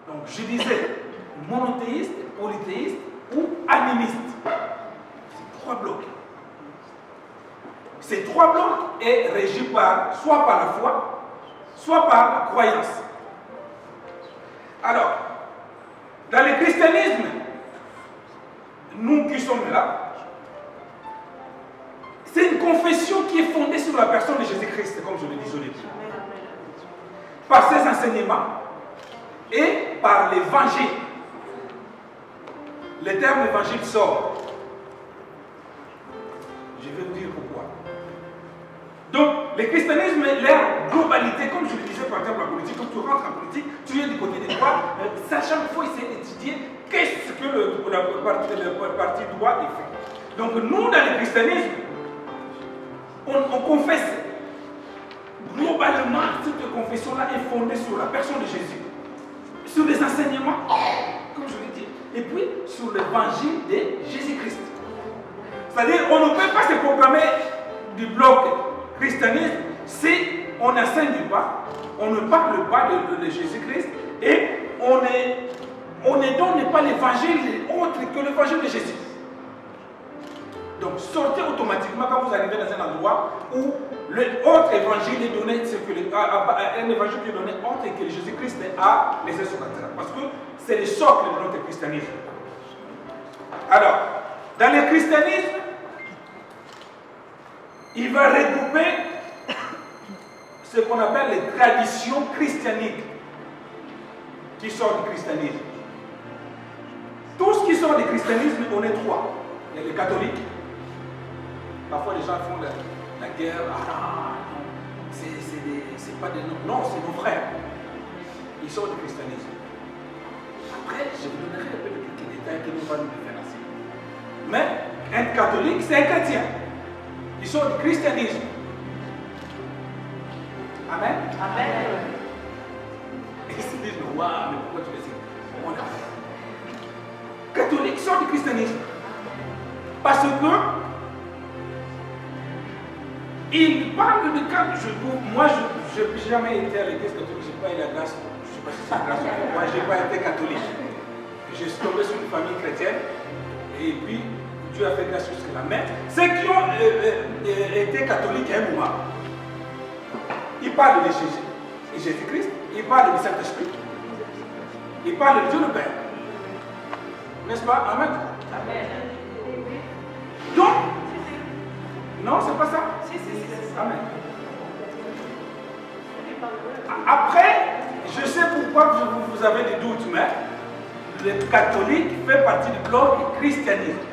Donc je disais monothéiste, polythéiste ou animiste. C'est 3 blocs. Ces 3 blocs est régi soit par la foi, soit par la croyance. Alors, dans le christianisme, nous qui sommes là, c'est une confession qui est fondée sur la personne de Jésus-Christ, comme je le disais au début. Par ses enseignements et par l'évangile. Le terme évangile sort. Je vais vous dire pourquoi. Donc, le christianisme est leur globalité, comme je le disais par exemple la politique, quand tu rentres en politique, tu viens du côté des droits, sachant qu'il faut essayer d'étudier qu'est-ce que le parti droit est fait. Donc, nous, dans le christianisme, on confesse. Globalement, cette confession-là est fondée sur la personne de Jésus, sur les enseignements, comme je l'ai dit, et puis sur l'évangile de Jésus-Christ. C'est-à-dire, on ne peut pas se proclamer du bloc christianisme si on n'enseigne pas, on ne parle pas de Jésus-Christ et on ne donne pas l'évangile autre que l'évangile de Jésus. Donc sortez automatiquement quand vous arrivez dans un endroit où l'autre évangile est donné, un évangile qui est donné autre que Jésus-Christ a laissé sur la terre. Parce que c'est le socle de notre christianisme. Alors, dans le christianisme, il va regrouper ce qu'on appelle les traditions christianiques qui sortent du christianisme. Tout ce qui sort du christianisme, on est 3. Il y a les catholiques. Parfois les gens font la guerre. Ah non, c'est pas des noms. Non, c'est nos frères. Ils sortent du christianisme. Après, je vous donnerai un peu de quelques détails qui nous vont nous différencier. Mais un catholique, c'est un chrétien. Ils sont du christianisme. Amen. Amen. Et ils se disent, waouh, mais pourquoi tu le sais? On a catholiques sont du christianisme. Parce que ils parlent de quand moi, je n'ai jamais été à l'église catholique, je n'ai pas eu la grâce. Je ne sais pas si c'est grâce ou moi, je n'ai pas été catholique. Je suis tombé sur une famille chrétienne et puis Dieu a fait grâce jusque-là. Mais ceux qui ont été catholiques à un moment, ils parlent de Jésus-Christ, ils parlent du Saint-Esprit, ils parlent de Dieu le Père. N'est-ce pas? Amen. Amen. Donc, non, c'est pas ça? Si, Amen. Après, je sais pourquoi vous avez des doutes, mais le catholique fait partie du bloc christianisme.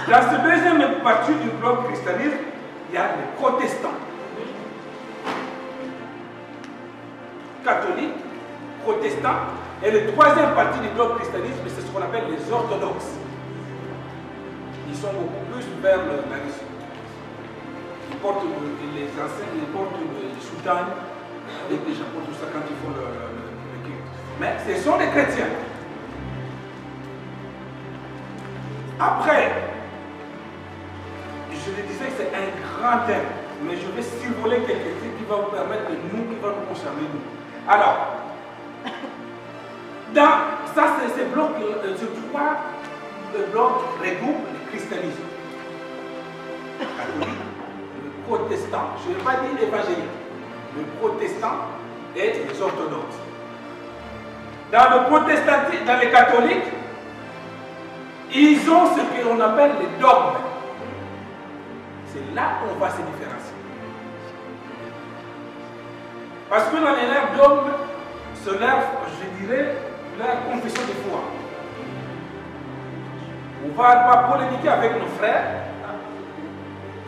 Dans ce deuxième partie du bloc christianisme, il y a les protestants. Catholiques, protestants, et le troisième partie du bloc christianisme, c'est ce qu'on appelle les orthodoxes. Ils sont beaucoup plus vers la Russie. Ils portent les enseignes, ils portent les soutanes avec les chapeaux, tout ça quand ils font le culte. Mais ce sont des chrétiens. Après, je le disais que c'est un grand thème, mais je vais survoler quelques trucs qui vont vous permettre de nous, qui vont nous concerner nous. Alors, ça c'est ces blocs, ce 3 blocs regroupent le christianisme. Catholique, le protestant, je ne vais pas dire évangélique, le protestant et les orthodoxes. Dans le protestantisme, dans les catholiques, ils ont ce qu'on appelle les dogmes. C'est là qu'on va se différencier. Parce que dans les leurs dogmes, c'est leur, je dirais, leur confession de foi. On ne va pas polémiquer avec nos frères.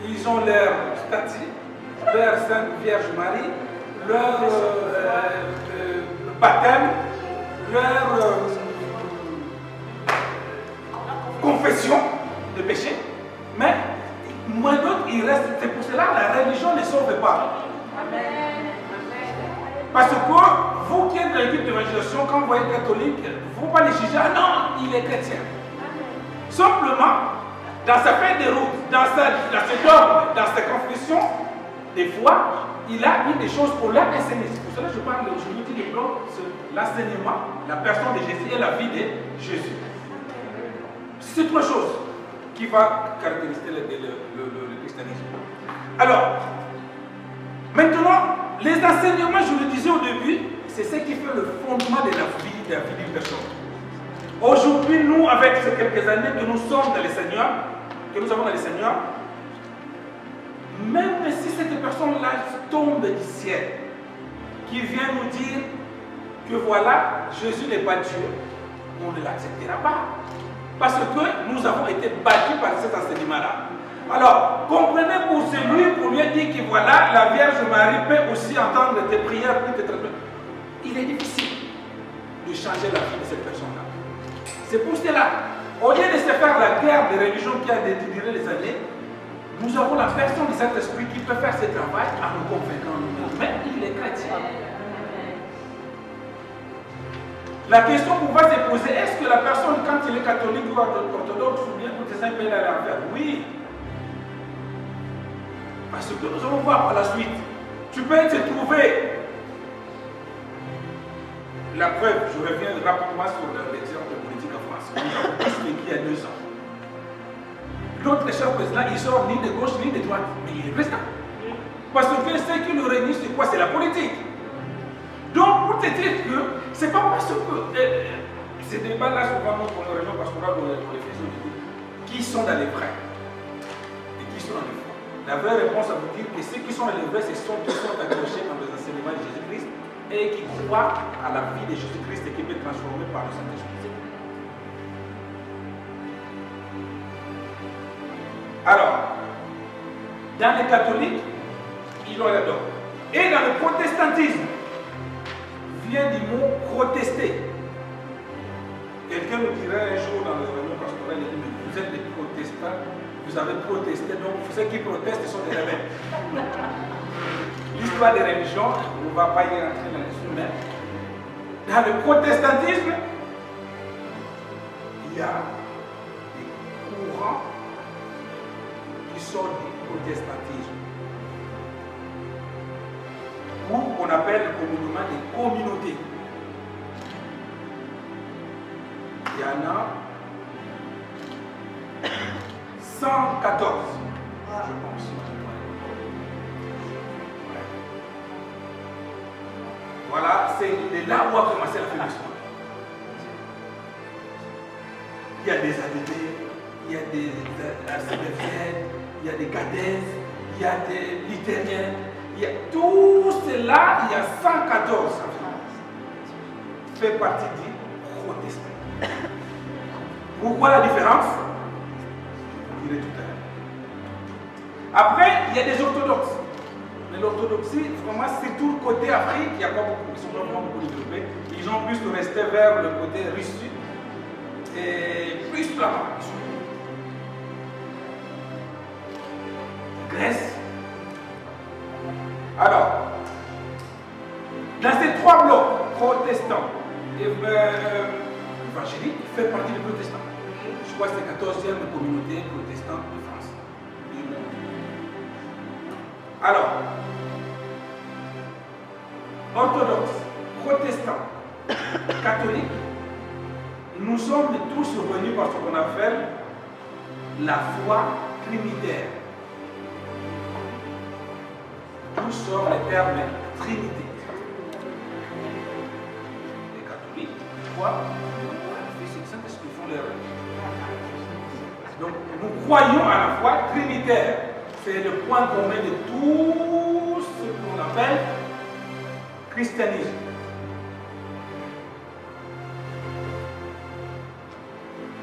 Ils ont leur statut, leur Sainte Vierge Marie, leur baptême, leur confession de péché. Mais moins d'autres, il reste. C'est pour cela que la religion ne sauve pas. Amen. Parce que vous qui êtes dans l'équipe d'évangélisation, quand vous voyez catholique, vous ne pouvez pas les juger. Ah non, il est chrétien. Simplement, dans sa feuille de route, dans ses dogmes, dans sa confession, des fois, il a mis des choses pour l'enseigner. C'est pour cela que je parle aujourd'hui du bloc sur l'enseignement, la personne de Jésus et la vie de Jésus. C'est trois choses qui va caractériser le christianisme. Alors, maintenant, les enseignements, je le disais au début, c'est ce qui fait le fondement de la vie d'une personne. Aujourd'hui, nous, avec ces quelques années que nous sommes dans les Seigneurs, que nous avons dans les Seigneurs, même si cette personne-là tombe du ciel, qui vient nous dire que voilà, Jésus n'est pas Dieu, on ne l'acceptera pas. Parce que nous avons été battus par cet enseignement-là. Alors, comprenez pour celui, pour lui dire que voilà, la Vierge Marie peut aussi entendre tes prières, puis tes traitements. Il est difficile de changer la vie de cette personne-là. C'est pour cela, au lieu de se faire la guerre des religions qui a duré les années, nous avons la personne de cet esprit qui peut faire ce travail en nous convaincant nous-mêmes. Mais il est chrétien. La question qu'on va se poser, est-ce que la personne, quand il est catholique ou orthodoxe ou bien protestant, peut aller à l'enfer? Oui. Parce que nous allons voir par la suite. Tu peux te trouver. La preuve, je reviens rapidement sur l'exemple politique en France. Nous avons tous vécu il y a 2 ans. Notre cher président, il sort ni de gauche ni de droite, mais il est président. Parce que ce qui nous réunit, c'est quoi? C'est la politique. Donc, pour te dire que c'est pas parce que ces débats-là, souvent, pour nos réunions pastorales ou les fils qui sont dans les vrais et qui sont dans les faux. La vraie réponse à vous dire que ceux qui sont dans les vrais, ce sont ceux qui sont accrochés dans les enseignements de Jésus-Christ et qui croient à la vie de Jésus-Christ et qui peut être transformé par le Saint-Esprit. Alors, dans les catholiques, ils ont l'adorent. Et dans le protestantisme, vient du mot protester. Quelqu'un nous dirait un jour dans les réunions pastorales, il dit, mais vous êtes des protestants, vous avez protesté, donc ceux qui protestent sont des rebelles. L'histoire des religions, on ne va pas y rentrer là-dessus, mais dans le protestantisme, il y a des courants qui sortent du protestantisme, ou qu'on appelle communément des communautés. Il y en a 114, je pense. Voilà, c'est de là où a commencé la féminisme. Il y a des ADD, il y a des ACBFN, il y a des cadèses, il y a des littériens. Il y a tout cela, il y a 114 fait partie du protestant. Pourquoi la différence? Je vous dirai tout à l'heure. Après, il y a des orthodoxes. Mais l'orthodoxie, vraiment, c'est tout le côté Afrique, il n'y a pas beaucoup, ils sont vraiment beaucoup développés. Ils ont plus resté vers le côté Russie et plus là-bas. Grèce. Alors, dans ces 3 blocs, protestants et évangéliques, fait partie des protestants. Je crois que c'est la 14e communauté protestante de France. Alors, orthodoxes, protestants, catholiques, nous sommes tous revenus par ce qu'on appelle la foi trinitaire. D'où sort le terme Trinité. Les catholiques croient que le Fils et le Saint-Esprit font leur œuvre. Donc nous croyons à la foi trinitaire. C'est le point commun de tout ce qu'on appelle christianisme.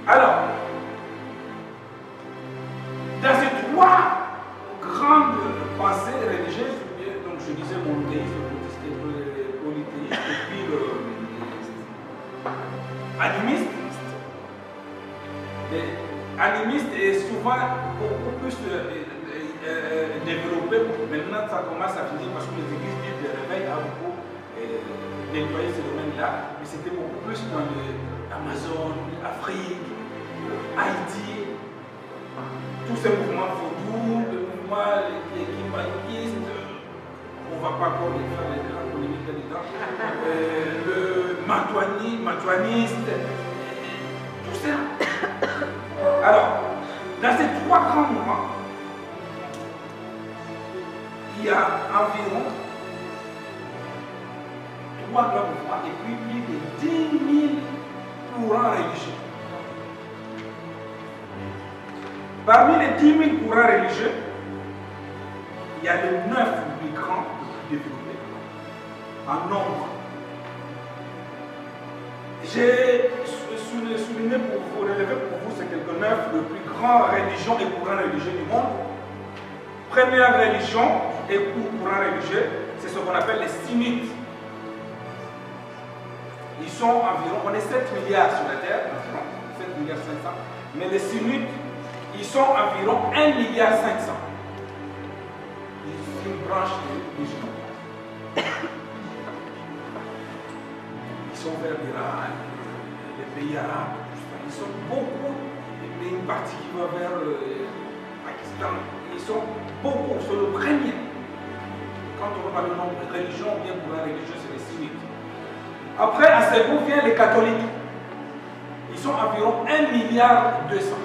Alors, dans ces 3 grandes pensées religieuses, donc je disais monothéisme, polythéisme, et puis animiste. Animiste est souvent beaucoup plus développé. Maintenant, ça commence à finir parce que les églises de réveil ont beaucoup nettoyé ce domaine-là. Mais c'était beaucoup plus dans l'Amazon, l'Afrique, Haïti, tous ces mouvements vaudous, le mouvement kimbanguiste, on ne va pas encore les faire les grandes polémiques là-dedans. Le mantoaniste, tout ça. Alors, dans ces 3 grands moments, il y a environ 3 grands mouvements et puis plus de 10 000 courants religieux. Parmi les 10 000 courants religieux, il y a les 9 plus grands, les plus développés, en nombre. J'ai souligné pour vous, relever pour vous ces quelques 9 les plus grandes religions et courants religieux du monde. Première religion et courant religieux, c'est ce qu'on appelle les sunnites. Ils sont environ, on est 7 milliards sur la terre, 7 milliards 500, mais les sunnites, ils sont environ 1 milliard 500. C'est une branche de musulmans. Ils sont vers l'Iran, les pays arabes, ils sont beaucoup, et une partie qui va vers le Pakistan. Ils sont beaucoup, c'est le premier. Quand on parle de nombre de religions, bien pour la religion, c'est les sunnites. Après, à second vient les catholiques. Ils sont environ 1 milliard 200.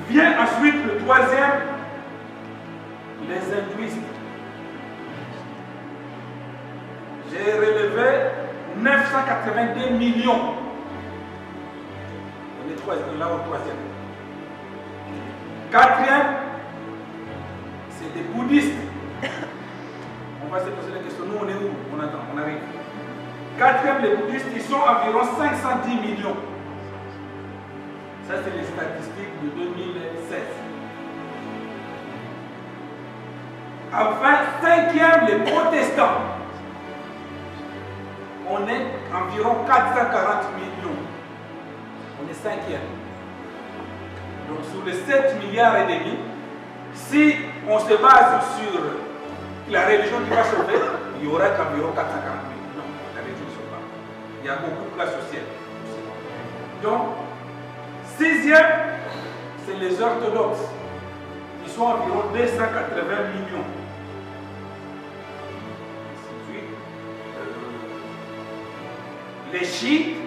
Vient ensuite le troisième, les hindouistes. J'ai relevé 982 millions. On est là au troisième. Quatrième, c'est des bouddhistes. On va se poser la question, nous on est où? On attend, on arrive. Quatrième, les bouddhistes, ils sont environ 510 millions. Ça, c'est les statistiques de 2016. Enfin, cinquième, les protestants. On est environ 440 millions. On est cinquième. Donc, sur les 7 milliards et demi, si on se base sur la religion qui va sauver, il y aura qu'environ 440 millions. Non, la religion ne sauve pas. Il y a beaucoup de place au ciel. Donc, sixième, c'est les orthodoxes. Ils sont environ 280 millions. Les chiites,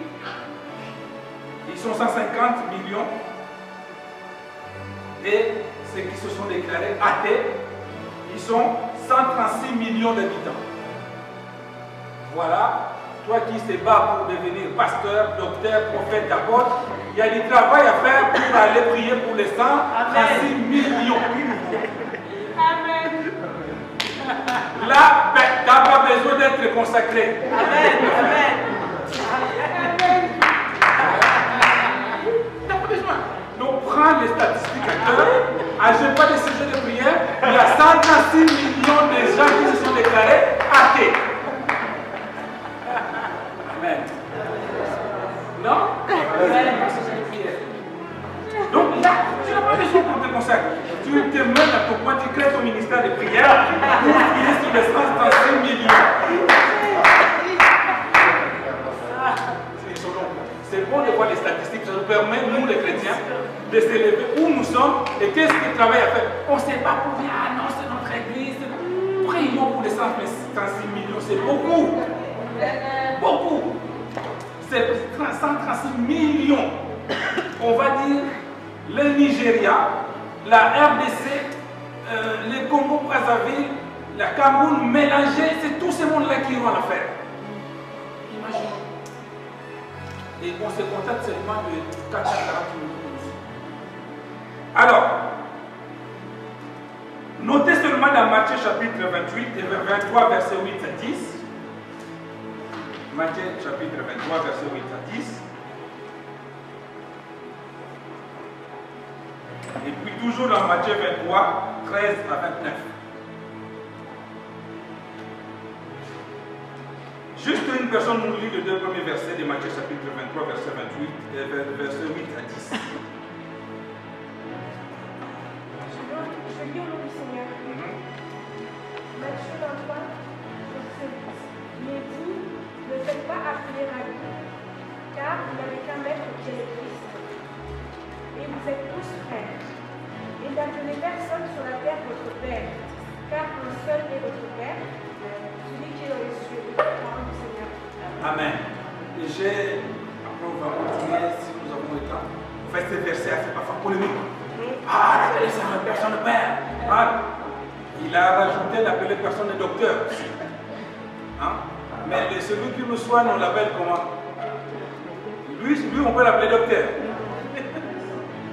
ils sont 150 millions. Et ceux qui se sont déclarés athées, ils sont 136 millions d'habitants. Voilà, toi qui te bats pour devenir pasteur, docteur, prophète, apôtre, il y a du travail à faire pour aller prier pour les 136 millions. Amen. Là, tu n'as pas besoin d'être consacré. Amen. Amen. Tu n'as pas besoin. Donc prends les statistiques à cœur, agis pas des sujets de prière, il y a 136 millions de gens qui se sont déclarés athées. Amen. Non? Donc là, tu n'as pas besoin pour te consacrer. Tu te mets à ton point, tu crées ton ministère de prière pour prier sur les 136 millions. C'est bon de voir les statistiques, ça nous permet, nous les chrétiens, de s'élever où nous sommes et qu'est-ce qu'il travaille à faire. On ne sait pas pour dire, ah non, c'est notre église. Prions pour les 136 millions, c'est beaucoup. Beaucoup. C'est 136 millions. On va dire le Nigeria, la RDC, le Congo-Brazzaville, la Cameroun mélangée, c'est tous ces mondes-là qui iront à l'affaire. Imaginez. Et on se contacte seulement de 440 millions. Alors, notez seulement dans Matthieu chapitre 28 et 23, verset 8 à 10. Matthieu chapitre 23, verset 8 à 10. Et puis toujours dans Matthieu 23, 13 à 29. Juste une personne nous lit les 2 premiers versets de Matthieu chapitre 23, verset 28 et verset 8 à 10. Je lis au nom du Seigneur. Matthieu 23, verset 8. Mais vous, ne faites pas appeler Rabbi, car vous n'avez qu'un maître qui est le Christ. Et vous êtes tous frères. Et Et n'appelez personne sur la terre votre Père, car un seul est votre Père, celui qui est dans les cieux. Parole du Seigneur. Amen. Et j'ai, après on va continuer si nous avons le temps. En fait, ce verset a fait parfois polémique. Ah, n'appelez personne Père. Ah, il a rajouté d'appeler personne docteur. Hein? Mais celui qui nous soigne, on l'appelle comment? Lui, on peut l'appeler docteur.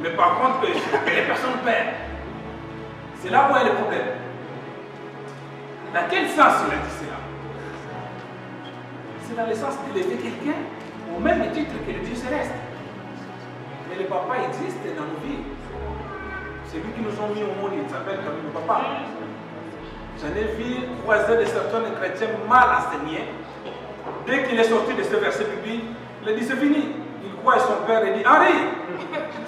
Mais par contre, les personnes père. C'est là où il y a le problème. Dans quel sens il a dit cela? C'est dans le sens d'élever quelqu'un au même titre que le Dieu céleste. Mais le papa existe dans nos vies. C'est lui qui nous a mis au monde, il s'appelle comme le papa. J'en ai vu croiser de certains chrétiens mal enseignés. Dès qu'il est sorti de ce verset biblique, il a dit c'est fini. Il croit à son père et dit Henri.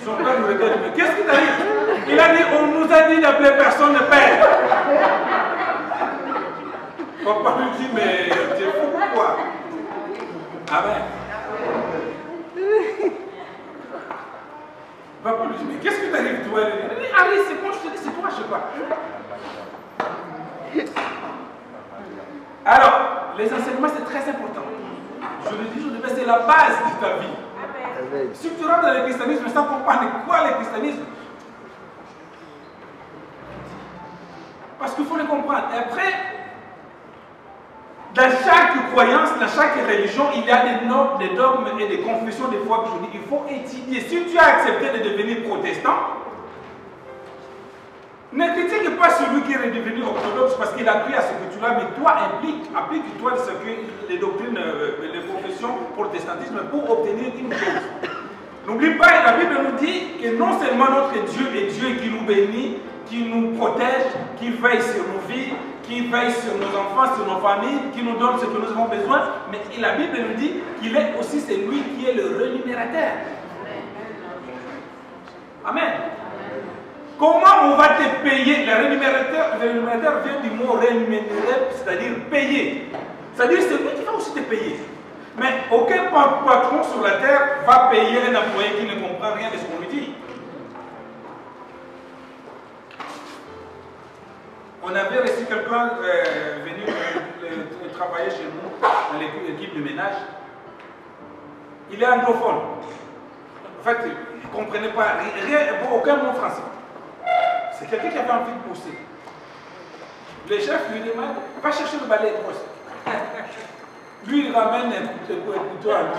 Son père nous regarde, mais qu'est-ce qui t'arrive? Il a dit on nous a dit d'appeler personne de père. Papa lui dit mais tu es fou pourquoi? Amen. Papa lui dit mais qu'est-ce qui t'arrive toi? Il dit Henri c'est moi je te dis c'est toi je sais pas. Alors, les enseignements c'est très important. Je le dis, c'est la base de ta vie. Amen. Si tu rentres dans le christianisme sans comprendre quoi le christianisme, parce qu'il faut le comprendre. Après, dans chaque croyance, dans chaque religion, il y a des dogmes et des confessions des fois que je dis, il faut étudier. Si tu as accepté de devenir protestant, ne critique pas celui qui est redevenu orthodoxe parce qu'il a cru à ce que tu l'as, mais toi applique-toi ce que les doctrines, les confessions protestantisme pour obtenir une chose. N'oublie pas, la Bible nous dit que non seulement notre Dieu est Dieu qui nous bénit, qui nous protège, qui veille sur nos vies, qui veille sur nos enfants, sur nos familles, qui nous donne ce que nous avons besoin, mais la Bible nous dit qu'il est aussi celui qui est le rémunérateur. Amen. Comment on va te payer? Le rémunérateur vient du mot rémunérer, c'est-à-dire payer. C'est-à-dire c'est lui qui va aussi te payer. Mais aucun patron sur la terre va payer un employé qui ne comprend rien de ce qu'on lui dit. On avait reçu quelqu'un venu travailler chez nous dans l'équipe de ménage. Il est anglophone. En fait, il ne comprenait pas aucun mot français. C'est quelqu'un qui avait envie de pousser. Le chef lui demande, va chercher le balai de brosse. Lui, il ramène un couteau à lui.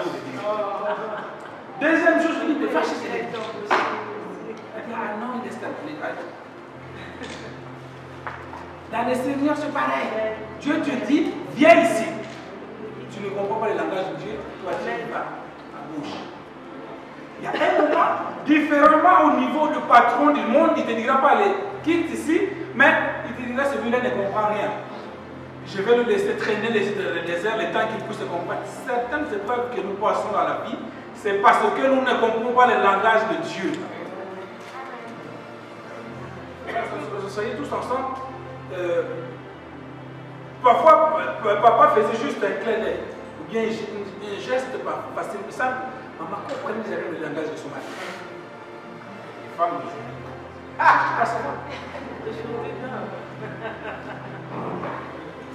Deuxième chose, je lui dis, mais va chercher les couteaux. Il dit, ah non, il est stabilisé. Dans le Seigneur, c'est pareil. Dieu te dit, viens ici. Tu ne comprends pas le langage de Dieu, toi tu vas à gauche. Il y a un moment, différemment au niveau du patron du monde, il ne te dira pas, quitte ici, mais il te dira, celui-là ne comprend rien. Je vais le laisser traîner le désert le temps qu'il puisse comprendre. Certaines épreuves que nous passons dans la vie, c'est parce que nous ne comprenons pas le langage de Dieu. Soyez tous ensemble. Parfois, papa faisait juste un clin d'œil, ou bien un geste facile, simple. Maman comprenait jamais le langage de son mari. Les femmes d'aujourd'hui. Ah, ça va.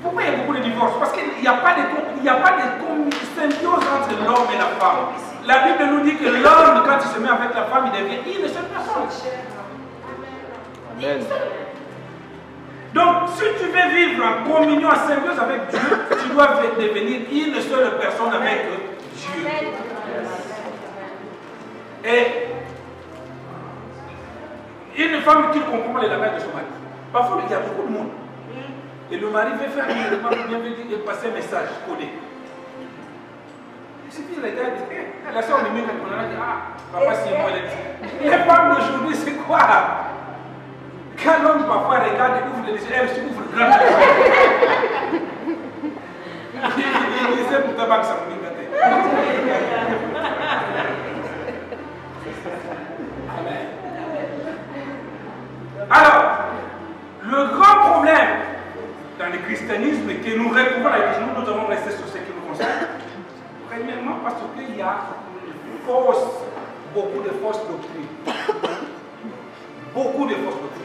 Pourquoi il y a beaucoup de divorces? Parce qu'il n'y a pas de symbiose entre l'homme et la femme. La Bible nous dit que l'homme, quand il se met avec la femme, il devient une seule personne. Amen. Donc, si tu veux vivre en communion, en symbiose avec Dieu, tu dois devenir une seule personne avec Dieu. Et une femme qui ne comprend pas les langages de son mari. Parfois, il y a beaucoup de monde. Et le mari veut faire une demande, bien veut passer un message codé. Il suffit de regarder. La soeur de mieux qu'on a dit, ah, papa, c'est moi. Les femmes d'aujourd'hui, c'est quoi? Quand l'homme parfois regarde et ouvre les yeux, elle ouvre le grand. Il disait pour tabac que ça me dit. Amen. Alors, le grand problème dans le christianisme que nous retrouvons dans l'église, nous devons rester sur ce qui nous concerne. Premièrement, parce qu'il y a beaucoup de fausses doctrines. beaucoup de fausses doctrines.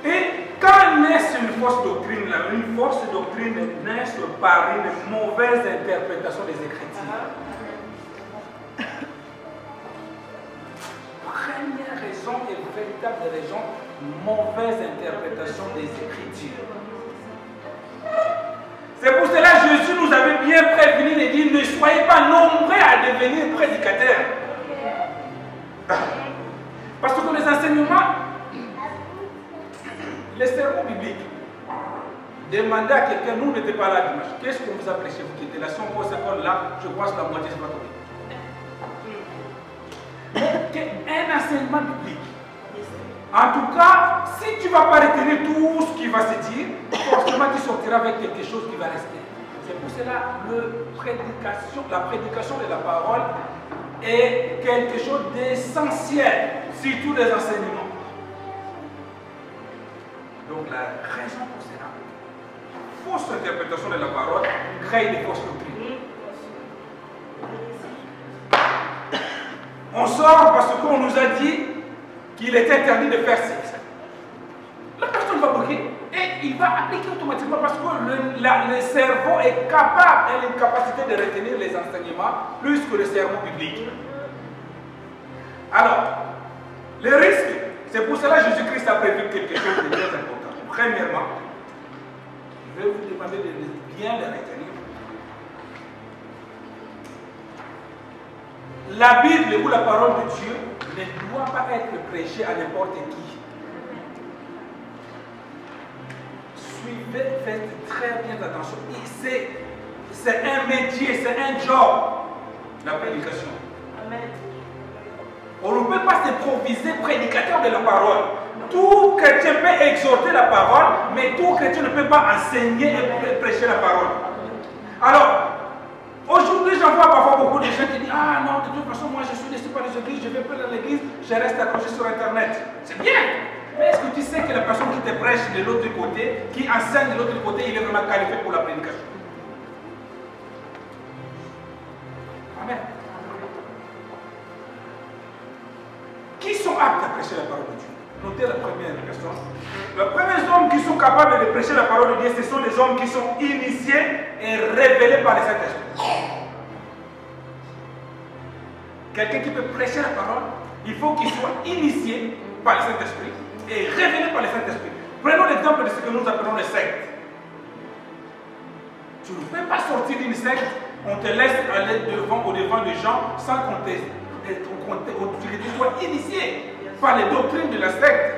Et quand naît une fausse doctrine, là, une fausse doctrine naît par une mauvaise interprétation des Écritures. Première raison et véritable raison, mauvaise interprétation des Écritures. C'est pour cela que Jésus nous avait bien prévenu et dit ne soyez pas nombreux à devenir prédicateurs. Parce que les enseignements, les sermons bibliques, demandez à quelqu'un, nous n'étions pas là dimanche, qu'est-ce qu'on vous a prêché, vous qui étiez là, si on pose cette là, je pense que la moitié c'est pas tombé. Un enseignement biblique. En tout cas, si tu ne vas pas retenir tout ce qui va se dire, forcément tu sortiras avec quelque chose qui va rester. C'est pour cela que la prédication de la parole est quelque chose d'essentiel, surtout des enseignements. Donc la raison pour cela, fausse interprétation de la parole crée des fausses doctrines. On sort parce qu'on nous a dit qu'il est interdit de faire sexe. La personne va bloquer et il va appliquer automatiquement parce que le cerveau est capable, a une capacité de retenir les enseignements plus que le cerveau biblique. Alors, le risque, c'est pour cela que Jésus-Christ a prévu quelque chose de très important. Premièrement, je vais vous demander de bien le retenir. La Bible ou la parole de Dieu ne doit pas être prêchée à n'importe qui. Suivez, faites très bien attention. C'est un métier, c'est un job, la prédication. Amen. On ne peut pas s'improviser prédicateur de la parole. Tout chrétien peut exhorter la parole, mais tout chrétien ne peut pas enseigner et prêcher la parole. Alors, aujourd'hui, j'en vois parfois beaucoup de gens qui disent ah non, de toute façon, moi je suis laissé par les églises, je ne vais pas dans l'église, je reste accroché sur Internet. C'est bien. Mais est-ce que tu sais que la personne qui te prêche de l'autre côté, qui enseigne de l'autre côté, il est vraiment qualifié pour la prédication? Amen. Qui sont aptes à prêcher la parole de Dieu? Notez la première question. Les premiers hommes qui sont capables de prêcher la parole de Dieu, ce sont des hommes qui sont initiés et révélés par le Saint-Esprit. Quelqu'un qui peut prêcher la parole, il faut qu'il soit initié par le Saint-Esprit et révélé par le Saint-Esprit. Prenons l'exemple de ce que nous appelons les sectes. Tu ne peux pas sortir d'une secte, on te laisse aller au-devant des gens sans qu'on tu sois initié par les doctrines de la secte.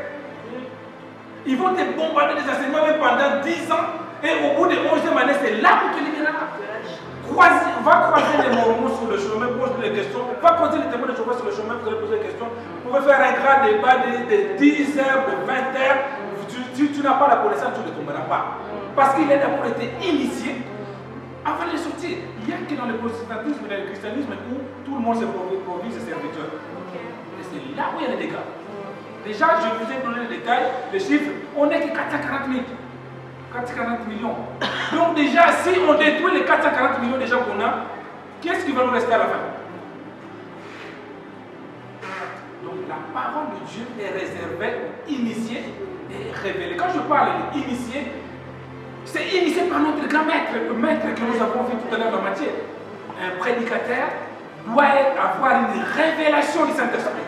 Ils vont te bombarder des enseignements pendant 10 ans et au bout de 11e année, c'est là où tu te libéreras. Va croiser les mormons sur le chemin, pose des questions. Va croiser les témoins de Jéhovah sur le chemin, vous allez poser des questions. Vous pouvez faire un grand débat de 10 heures, de 20 heures. Tu n'as pas la connaissance, tu ne tomberas pas. Parce qu'il a d'abord été initié avant de sortir. Il n'y a que dans le protestantisme et dans le christianisme où tout le monde se provise ses serviteurs. Et c'est là où il y a les dégâts. Déjà, je vous ai donné les détails, les chiffres. On n'est que 440 000. 440 millions. Donc déjà, si on détruit les 440 millions de gens qu'on a, qu'est-ce qui va nous rester à la fin? Donc la parole de Dieu est réservée, initiée et révélée. Quand je parle d'initié, c'est initié par notre grand maître, le maître que nous avons vu tout à l'heure dans Matthieu. Un prédicateur doit avoir une révélation du Saint-Esprit,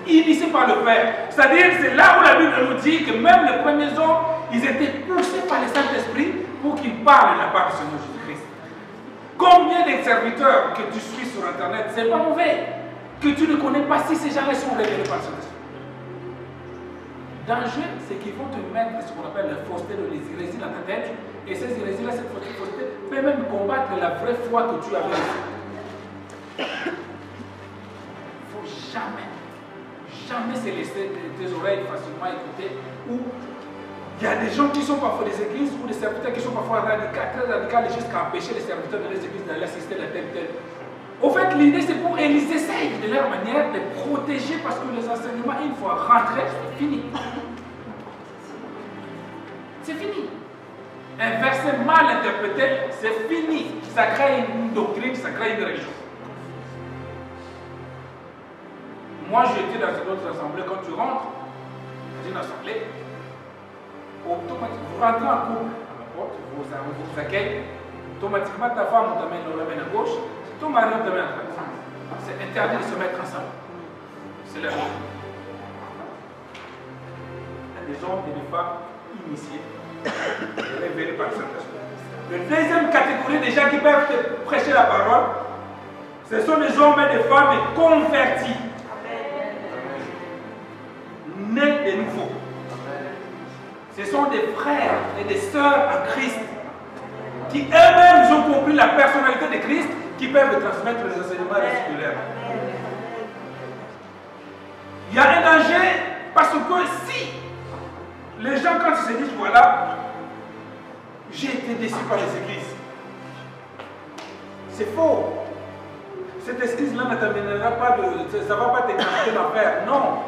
initié par le Père. C'est-à-dire, c'est là où la Bible nous dit que même les premiers hommes, ils étaient poussés par le Saint-Esprit pour qu'ils parlent de la part du Seigneur Jésus-Christ. Combien de serviteurs que tu suis sur Internet, c'est pas mauvais, que tu ne connais pas si ces gens-là sont révélés par le Saint-Esprit. Danger, c'est qu'ils vont te mettre ce qu'on appelle la fausseté de l'hérésie dans ta tête, et ces hérésies-là, cette fausseté, peut même combattre la vraie foi que tu avais. Il ne faut jamais se laisser tes oreilles facilement écouter, ou il y a des gens qui sont parfois des églises ou des serviteurs qui sont parfois radicaux, très radicaux, jusqu'à empêcher les serviteurs de les églises d'aller assister à tel. Au fait, l'idée c'est pour ils essayent de leur manière de protéger parce que les enseignements, une fois rentrés, c'est fini. C'est fini. Un verset mal interprété, c'est fini. Ça crée une doctrine, ça crée une religion. Moi, j'étais dans une autre assemblée. Quand tu rentres dans une assemblée, automatiquement, vous rentrez en couple à la porte, vous accueille, automatiquement ta femme t'amène la main à gauche, ton mari t'amène à droite. C'est interdit de se mettre ensemble. C'est la loi. Des hommes et des femmes initiés, révélés par le Saint-Esprit. La deuxième catégorie des gens qui peuvent te prêcher la parole, ce sont des hommes et des femmes convertis, nés de nouveau. Ce sont des frères et des sœurs en Christ qui eux-mêmes ont compris la personnalité de Christ, qui peuvent transmettre les enseignements réculaires. Il y a un danger parce que si les gens, quand ils se disent voilà, j'ai été déçu par les églises, c'est faux. Cette excuse-là ne t'amènera pas de. Ça ne va pas t'écarter l'enfer. Non.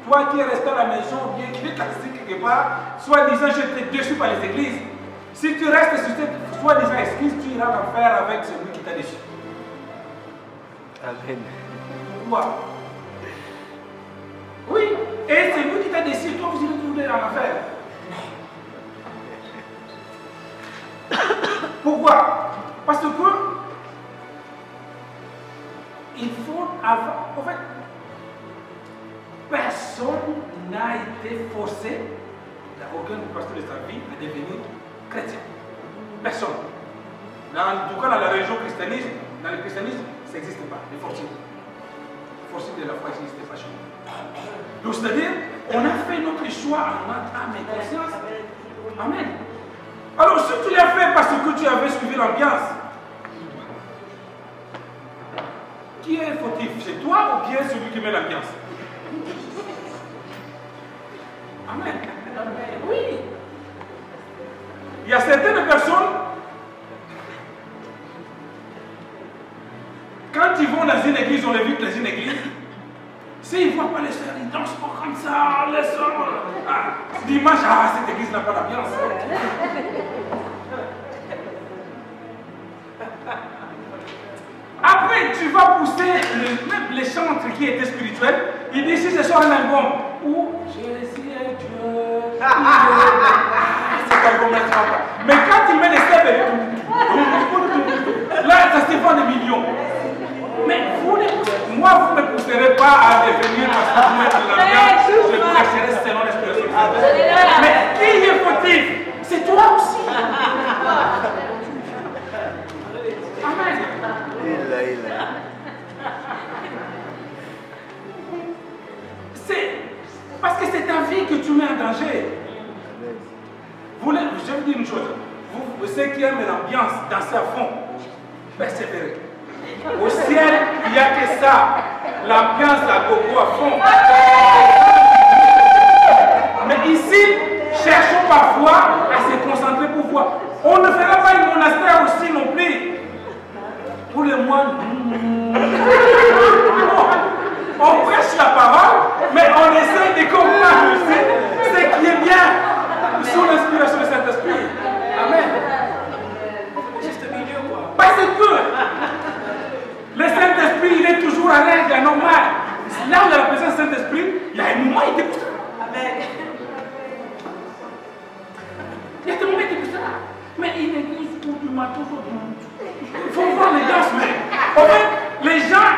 Toi qui es resté à la maison, bien qui est assis quelque part, soi-disant j'ai été déçu par les églises. Si tu restes sur cette soi-disant excuse, tu iras en enfer avec celui qui t'a déçu. Amen. Pourquoi? Oui, et c'est lui qui t'a déçu, toi vous irez trouver en enfer. Pourquoi? Parce que il faut avoir, en fait, personne n'a été forcé, il n'y a aucun pasteur de sa vie à devenir chrétien. Personne. En tout cas, dans la région christianisme, dans le christianisme, ça n'existe pas, les forcing. Les forcing de la foi n'existe pas chez nous. Donc, c'est-à-dire, on a fait notre choix en notre âme et conscience. Amen. Alors, si tu l'as fait parce que tu avais suivi l'ambiance, qui est fautif? C'est toi ou bien celui qui met l'ambiance? Amen. Oui. Il y a certaines personnes, quand ils vont dans une église, on les vit dans une église, s'ils ne voient pas les soeurs, ils dansent pas comme ça, les soeurs. Dimanche, cette église n'a pas d'ambiance. Après, tu vas pousser même les chantres qui étaient spirituels. Il dit si ce soir un album où Jésus est Dieu. Cet album-là, tu vas pas. Mais quand il met les steps, là, ça se vend des millions. Mais vous, moi, vous ne me pousserez pas à devenir parce que vous mettez l'ambiance. Je prêcherai selon l'expression. Mais qui est fautif? C'est toi aussi. Amen. C'est parce que c'est ta vie que tu mets en danger. Je vais vous dire une chose. Vous, ceux qui aiment l'ambiance, danser à fond, persévérez. Au ciel, il n'y a que ça. L'ambiance à gogo à fond. Mais ici, cherchons parfois à se concentrer pour voir. On ne fera pas un monastère aussi non plus. Pour les moines, on prêche la parole, mais on essaie de comprendre ce qui est bien sous l'inspiration du Saint-Esprit. Amen. Juste milieu, quoi. Parce que le Saint-Esprit, il est toujours à règle, normal. Là où il y a la présence du Saint-Esprit, il y a un moment, il dépousse. Amen. Il y a des moments, il dépousse. Mais il église pour du matin, il faut voir les danses, mais en fait, les gens,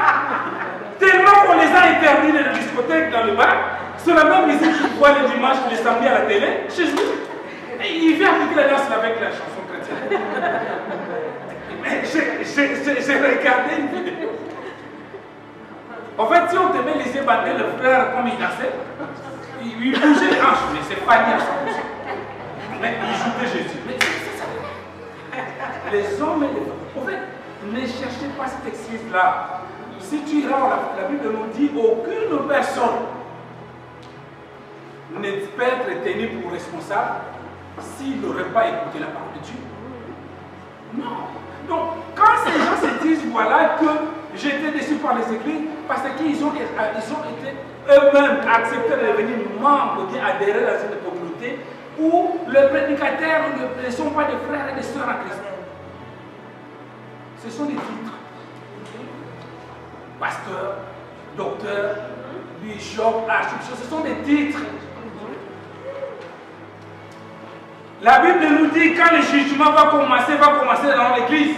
tellement qu'on les a interdits dans les discothèques, dans le bar, c'est la même musique qu'ils voient les dimanches, les samedis à la télé, chez lui. Et il vient appliquer la danse avec la chanson chrétienne. Mais j'ai regardé une vidéo. En fait, si on te met les yeux bandés, le frère, comme il dansait, il bougeait les hanches, mais c'est pas ni à 100%. Mais il jouait Jésus. Mais c'est ça. Les hommes et les femmes. En fait, ne cherchez pas cette excuse-là. Si tu iras, la Bible nous dit aucune personne ne peut être tenue pour responsable s'il n'aurait pas écouté la parole de Dieu. Non. Donc, quand ces gens se disent, voilà, que j'étais déçu par les églises, parce qu'ils ont été eux-mêmes acceptés de devenir membres, ou bien adhérer à cette communauté, où les prédicateurs ne sont pas des frères et des sœurs en Christ. Ce sont des titres. Pasteur, docteur, bishop, archbishop, ce sont des titres. La Bible nous dit quand le jugement va commencer dans l'église.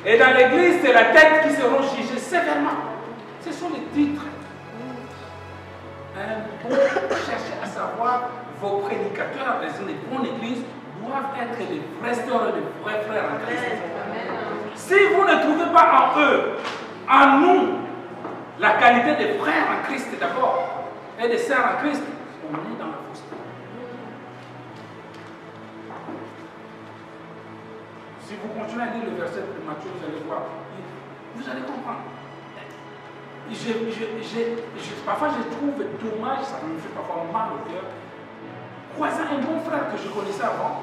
Et dans l'église, c'est la tête qui seront jugées sévèrement. Ce sont les titres. Pour chercher à savoir, vos prédicateurs dans une bonne église doivent être des vrais sœurs et des vrais frères en Christ. Si vous ne trouvez pas en eux, en nous, la qualité des frères en Christ d'abord et des sœurs en Christ, on est dans la fausseté. Si vous continuez à lire le verset de Matthieu, vous allez voir, vous allez comprendre. Parfois je trouve dommage, ça me fait parfois mal au cœur. Croisant un bon frère que je connaissais avant,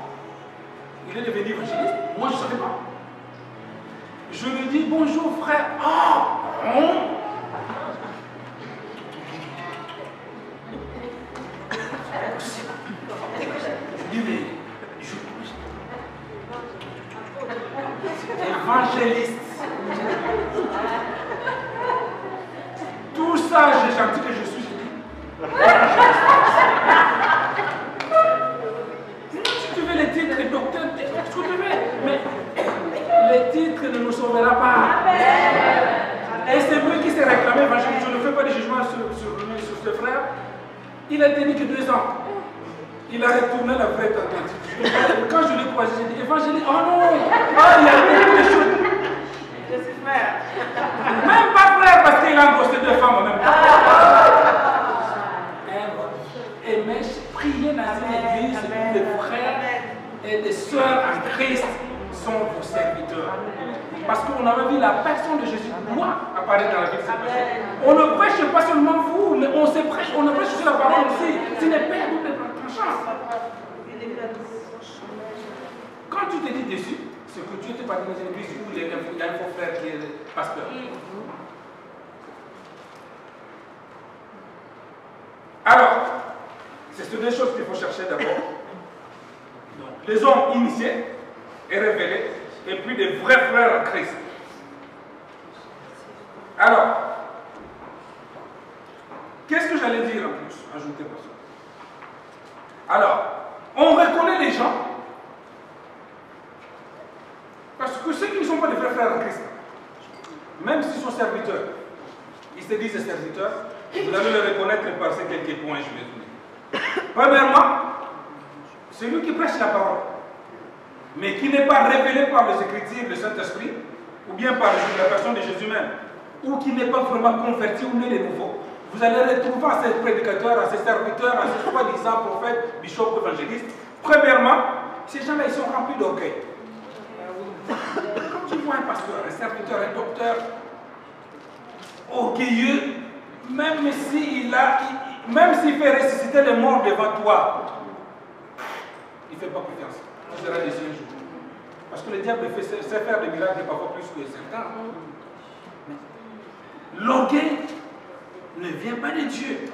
il est devenu évangéliste, moi je ne savais pas. Je lui dis bonjour frère. Ah, je dis mais évangéliste. Tout ça, j'ai senti que je suis si tu veux les titres, les docteurs, ce que tu veux, mais les titres ne nous sauvera pas. Et c'est lui qui s'est réclamé évangéliste. Je ne fais pas de jugement sur ce frère. Il a tenu que 2 ans. Il a retourné la vraie tentative. Quand je l'ai croisé, j'ai dit évangéliste. Oh non! Oh, il y a beaucoup de choses. Je suis frère. Même pas frère parce qu'il a embauché 2 femmes en même temps. Et mais priez dans une église où des frères et des sœurs en Christ sont vos serviteurs. Parce qu'on avait vu la personne de Jésus doit apparaître dans la vie de cette personne. On ne prêche pas seulement vous, mais on a prêché sur la parole aussi. Ce n'est pas double tranchant. Quand tu te dis déçu, c'est que tu n'étais pas dans une église où il y a un faux frère qui est pasteur. Alors, c'est ces 2 choses qu'il faut chercher d'abord. Les hommes initiés et révélés, et puis des vrais frères en Christ. Alors, qu'est-ce que j'allais dire en plus, ajouter pour ça? Alors, on reconnaît les gens, parce que ceux qui ne sont pas des vrais frères en Christ, même s'ils sont serviteurs, ils se disent serviteurs, vous allez les reconnaître par ces quelques points, je vais donner. Premièrement, celui qui prêche la parole, mais qui n'est pas révélé par les Écritures, le Saint-Esprit, ou bien par la personne de Jésus même, ou qui n'est pas vraiment converti ou né de nouveau, vous allez retrouver à ces prédicateurs, à ces serviteurs, à ces soi-disant prophètes, bishops, évangélistes. Premièrement, ces gens-là, ils sont remplis d'orgueil. Quand tu vois un pasteur, un serviteur, un docteur, orgueilleux, même s'il fait ressusciter les morts devant toi, il ne fait pas confiance. Tu seras déçu un jour. Parce que le diable sait faire des miracles parfois plus que certains. L'orgueil ne vient pas de Dieu.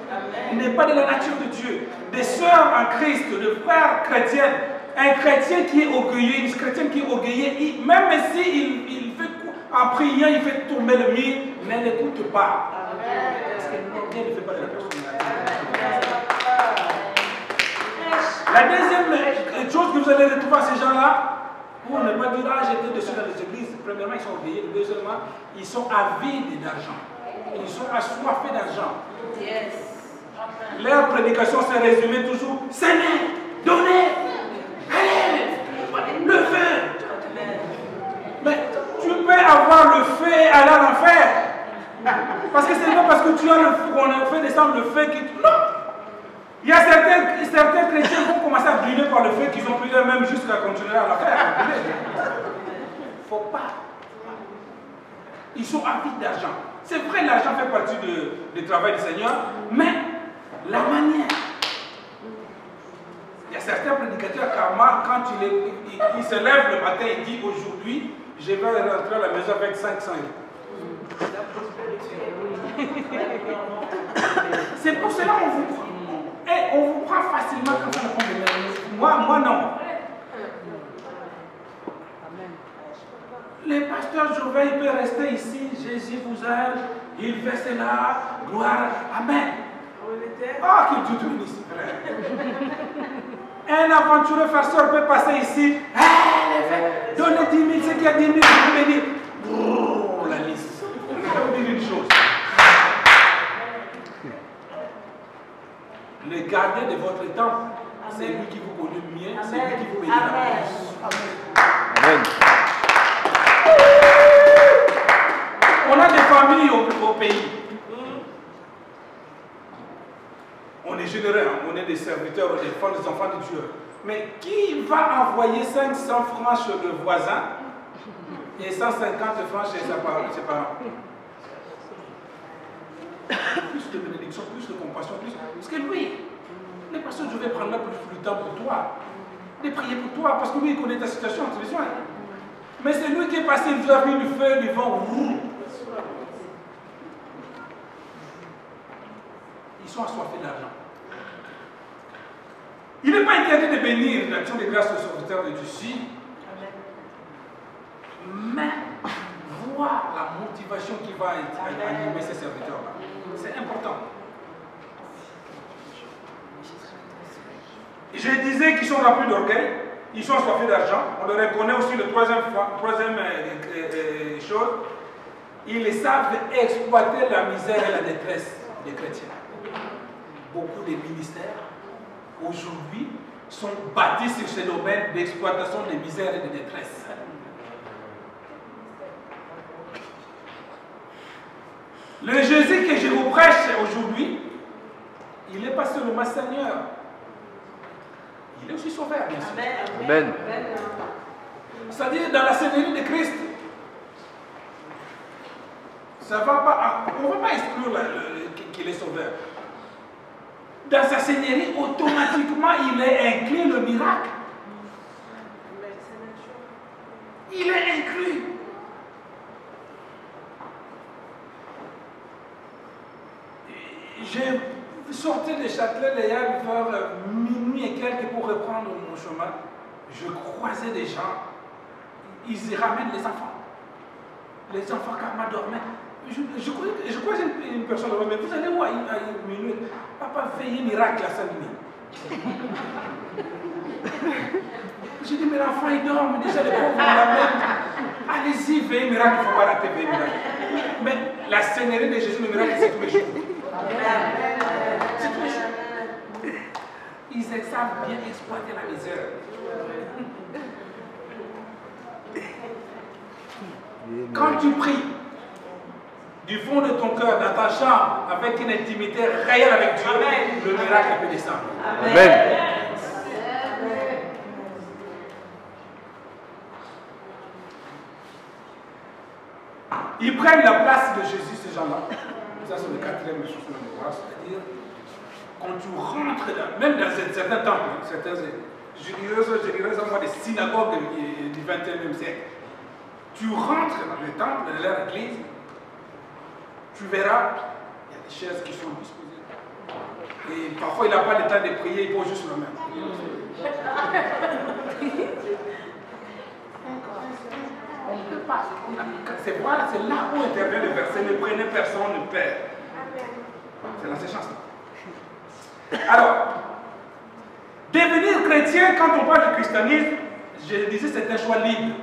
Il n'est pas de la nature de Dieu. Des sœurs en Christ, de frères chrétiens, un chrétien qui est orgueilleux, une chrétienne qui est orgueilleuse, même s'il fait en priant, il fait tomber le mur, ne l'écoute pas. Parce que l'orgueil ne fait pas de la personnalité. La deuxième chose que vous allez retrouver à ces gens-là, pour ne pas dire ah j'étais dessus dans les églises, premièrement ils sont orgueilleux, deuxièmement ils sont avides d'argent, ils sont assoiffés d'argent. Leur prédication se résumait toujours Seigneur, donnez, allez, le feu. Mais tu peux avoir le feu et aller en enfer. Parce que c'est pas parce que tu as le feu qu'on a fait descendre le feu qui. Non! Il y a certains chrétiens qui vont commencer à brûler par le feu qu'ils ont brûlé même jusqu'à continuer à la faire. Il ne faut pas. Ils sont avides d'argent. C'est vrai, l'argent fait partie du travail du Seigneur, mais la manière. Il y a certains prédicateurs quand il se lève le matin, il dit aujourd'hui, je vais rentrer à la maison avec 500 €. C'est pour cela qu'on vous prend. Et on vous prend facilement comme ça. Moi non. Les pasteurs, je 80, il peut rester ici. Jésus vous aime. Il fait cela. Gloire. Amen. Ah, que Dieu te bénisse, frère. Un aventureux farceur peut passer ici. Donnez 10 000, c'est qu'il y a 10 000, je peux bénir. Oh, la liste. Je vais vous dire une chose. Le gardien de votre temple, c'est lui qui vous connaît mieux, c'est lui qui vous bénit la plus. Amen. On a des familles au pays. On est généreux, on est des serviteurs, on est des enfants de Dieu. Mais qui va envoyer 500 francs chez le voisin et 150 francs chez ses parents? Plus de bénédiction, plus de compassion, plus. Parce que lui, les pasteurs, je vais prendre là plus de temps pour toi. De prier pour toi, parce que lui, il connaît ta situation, tu as besoin. Mais c'est lui qui est passé, il a vu du feu, du vent. Ils sont assoiffés d'argent. Il n'est pas interdit de bénir l'action de grâce au serviteur de Dieu. Mais voir la motivation qui va animer ces serviteurs-là. C'est important. Je disais qu'ils sont remplis d'orgueil, ils sont assoiffés d'argent. On le reconnaît aussi le troisième chose. Ils savent exploiter la misère et la détresse des chrétiens. Beaucoup de ministères aujourd'hui sont bâtis sur ce domaine d'exploitation de misère et de détresse. Le Jésus que je vous prêche aujourd'hui, il n'est pas seulement Seigneur, il est aussi Sauveur, bien sûr. Amen. C'est-à-dire dans la Seigneurie de Christ, ça va pas, on ne va pas exclure qu'il est Sauveur. Dans sa Seigneurie, automatiquement, il est inclus le miracle. Il est inclus. J'ai sorti de Châtelet hier vers minuit et quelques pour reprendre mon chemin. Je croisais des gens, ils y ramènent les enfants. Les enfants Karma dormaient. Je croise une personne, mais vous allez où à minuit? Papa, veillez miracle à Saint-Denis. J'ai dit, mais l'enfant il dort, déjà les pauvres l'amènent. Allez-y, veillez miracle, il ne faut pas rater veillez miracle. Mais la Seigneurie de Jésus, le miracle, c'est tous les jours. C'est tous les jours. Ils savent bien exploiter la misère. Quand tu pries du fond de ton cœur, dans ta chambre, avec une intimité réelle avec Dieu, le miracle peut descendre. Amen. Ils prennent la place de Jésus, ces gens-là. Ça, c'est le quatrième chose que l'on voit, c'est-à-dire, quand tu rentres, même dans certains temples, je dirais ça moi, des synagogues du 21e siècle, tu rentres dans les temples de leur église, tu verras, il y a des chaises qui sont disposées. Et parfois, il n'a pas le temps de prier, il pose juste la main. On ne peut pas. C'est là où intervient le verset, ne prenez personne, ne perd. C'est dans ces chances-là. Alors, devenir chrétien, quand on parle de christianisme, je disais, c'est un choix libre.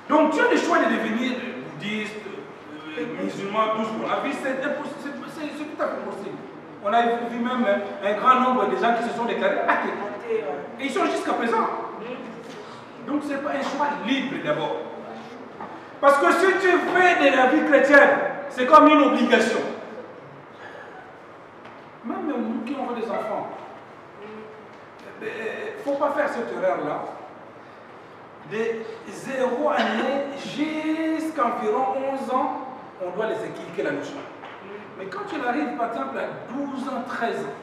Donc, tu as le choix de devenir bouddhiste, musulman, tout ce qu'on a vu, c'est tout à fait possible. On a vu même un grand nombre de gens qui se sont déclarés athées. Et ils sont jusqu'à présent. Donc, ce n'est pas un choix libre d'abord. Parce que si tu fais de la vie chrétienne, c'est comme une obligation. Même nous qui avons des enfants, il ne faut pas faire cette erreur-là. De 0 année jusqu'à environ 11 ans, on doit les inculquer la notion. Mais quand tu arrives par exemple à 12 ans, 13 ans,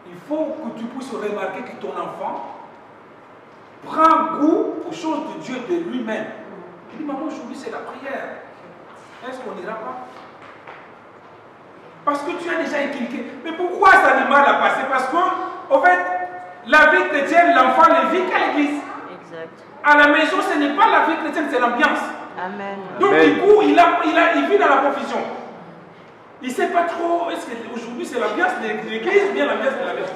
il faut que tu puisses remarquer que ton enfant prend goût aux choses de Dieu de lui-même. Il dit, maman, aujourd'hui c'est la prière. Est-ce qu'on n'ira pas? Parce que tu as déjà inculqué. Mais pourquoi ça a du mal à passer? Parce que, en fait, la vie chrétienne, l'enfant ne vit qu'à l'église. à la maison, ce n'est pas la vie chrétienne, c'est l'ambiance. Amen. Donc Amen. du coup, il vit dans la confusion. Il ne sait pas trop, est-ce qu'aujourd'hui c'est l'ambiance de l'église ou bien l'ambiance de la maison.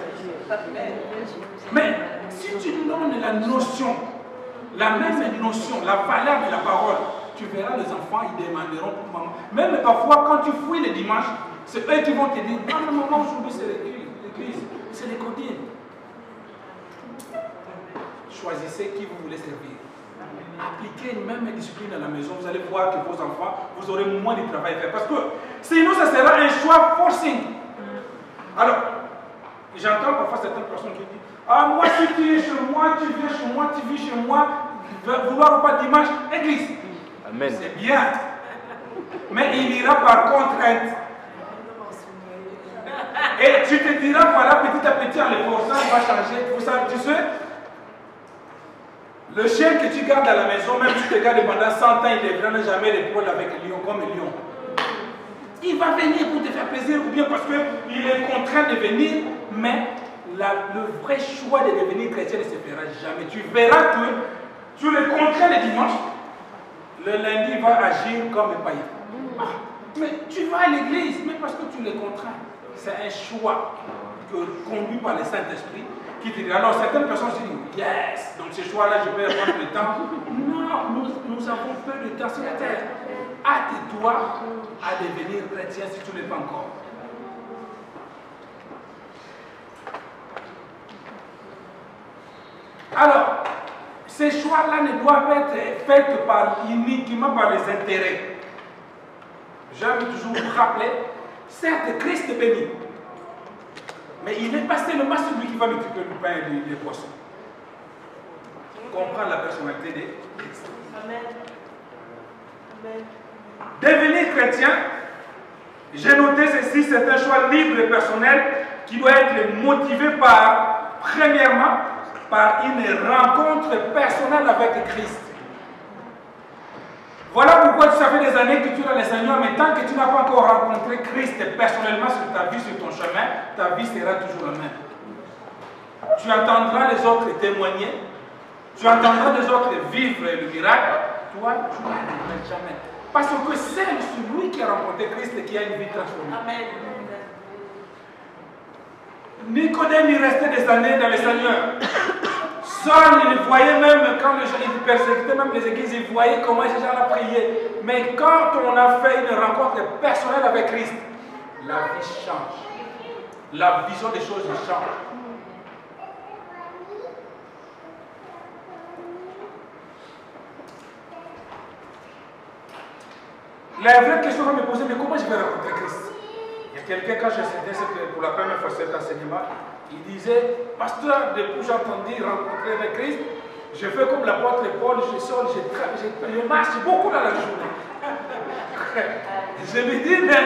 Mais si tu donnes la notion, la même notion, la valeur de la parole, tu verras les enfants, ils demanderont pour maman. Même parfois, quand tu fouilles le dimanche, c'est eux qui vont te dire, ah non, maman, aujourd'hui c'est l'église, c'est les cantines. Choisissez qui vous voulez servir. Appliquez une même discipline à la maison, vous allez voir que vos enfants, vous aurez moins de travail à faire. Parce que sinon, ça sera un choix forcing. Alors, j'entends parfois certaines personnes qui disent, ah, moi, si tu es chez moi, tu viens chez moi, tu vis chez moi, vouloir ou pas dimanche, église. Amen. C'est bien. Mais il ira par contrainte. Et tu te diras, voilà, petit à petit, en le forçant, il va changer. Tu sais, le chien que tu gardes à la maison, même si tu te gardes pendant 100 ans, il ne prendra jamais l'épaule avec le lion, comme le lion. Il va venir pour te faire plaisir, ou bien parce qu'il est contraint de venir, mais le vrai choix de devenir chrétien ne se fera jamais. Tu verras que tu le contrains le dimanche, le lundi il va agir comme un païen. Ah, mais tu vas à l'église, mais parce que tu le contrains. C'est un choix conduit par le Saint-Esprit qui te dit. Alors certaines personnes se disent, yes, donc ce choix-là, je vais prendre le temps. Non, nous avons peu de temps sur la terre. Hâte-toi à devenir chrétien si tu ne l'es pas encore. Alors, ces choix-là ne doivent être faits uniquement par les intérêts. J'aime toujours vous rappeler, certes, Christ est béni, mais il n'est pas seulement celui qui va multiplier le pain et les poissons. Comprendre la personnalité de Christ. Amen. Amen. Devenir chrétien, j'ai noté ceci, c'est un choix libre et personnel qui doit être motivé par, premièrement, par une rencontre personnelle avec Christ. Voilà pourquoi ça fait des années que tu es dans le Seigneur, mais tant que tu n'as pas encore rencontré Christ personnellement sur ta vie, sur ton chemin, ta vie sera toujours la même. Tu entendras les autres témoigner, tu entendras les autres vivre le miracle, toi, tu n'arriveras jamais. Parce que c'est celui qui a rencontré Christ qui a une vie transformée. Amen. Nicodème, il restait des années dans le Seigneur. Seul, il voyait même, quand il persécutait même les églises, il voyait comment ces gens-là priaient. Mais quand on a fait une rencontre personnelle avec Christ, la vie change. La vision des choses change. La vraie question va me poser, mais comment je vais rencontrer Christ? Il y a quelqu'un, quand je c'était pour la première fois cet enseignement, il disait, pasteur, depuis que j'ai entendu rencontrer le Christ, je fais comme l'apôtre Paul, je sors, je marche beaucoup dans la journée. Je lui dis, mais